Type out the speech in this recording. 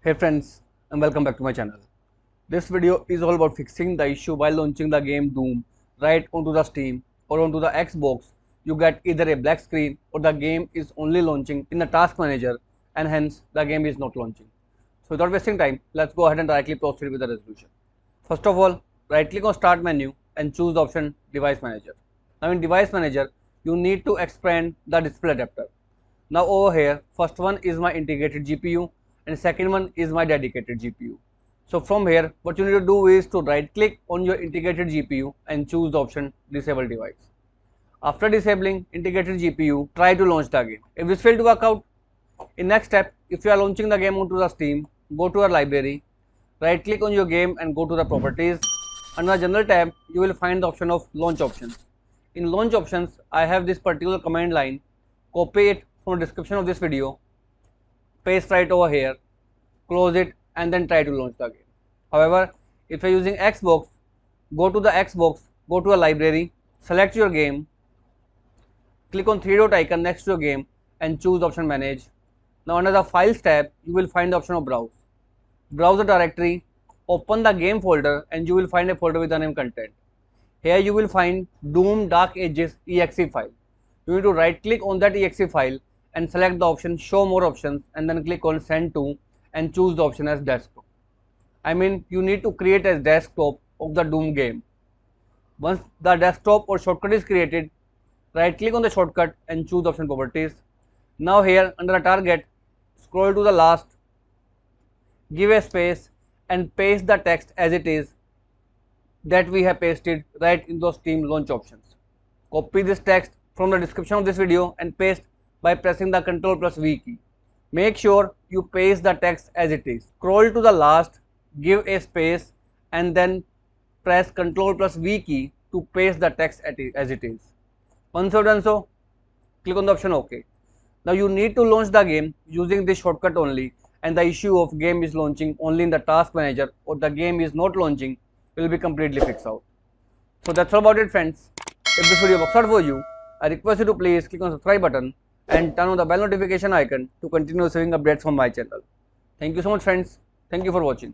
Hey friends, and welcome back to my channel. This video is all about fixing the issue while launching the game Doom right onto the Steam or onto the Xbox. You get either a black screen or the game is only launching in the task manager and hence the game is not launching. So without wasting time, let's go ahead and directly proceed with the resolution. First of all, right click on Start menu and choose the option Device Manager. Now in Device Manager, you need to expand the display adapter. Now over here, first one is my integrated GPU and second one is my dedicated GPU. So from here, what you need to do is to right click on your integrated GPU and choose the option Disable Device. After disabling integrated GPU, try to launch the game. If this failed to work out, in next step, if you are launching the game onto the Steam, go to your library, right click on your game and go to the properties. Under the general tab, you will find the option of launch options. In launch options, I have this particular command line. Copy it from the description of this video, paste right over here, close it and then try to launch the game. However, if you are using Xbox, go to the Xbox, go to a library, select your game, click on 3-dot icon next to your game and choose the option manage. Now under the files tab, you will find the option of browse. Browse the directory, open the game folder and you will find a folder with the name content. Here you will find Doom Dark Ages exe file. You need to right click on that exe file and select the option show more options and then click on send to and choose the option as desktop. I mean you need to create a desktop of the Doom game. Once the desktop or shortcut is created, right click on the shortcut and choose the option properties. Now here under the target, scroll to the last, give a space and paste the text as it is that we have pasted right in those Steam launch options. Copy this text from the description of this video and paste by pressing the Ctrl+V key. Make sure you paste the text as it is. Scroll to the last, give a space and then press Ctrl+V key to paste the text as it is. Once you have done so, click on the option OK. Now you need to launch the game using this shortcut only and the issue of game is launching only in the task manager or the game is not launching will be completely fixed out. So that's all about it friends. If this video works out for you, I request you to please click on the subscribe button and turn on the bell notification icon to continue receiving updates from my channel. Thank you so much friends. Thank you for watching.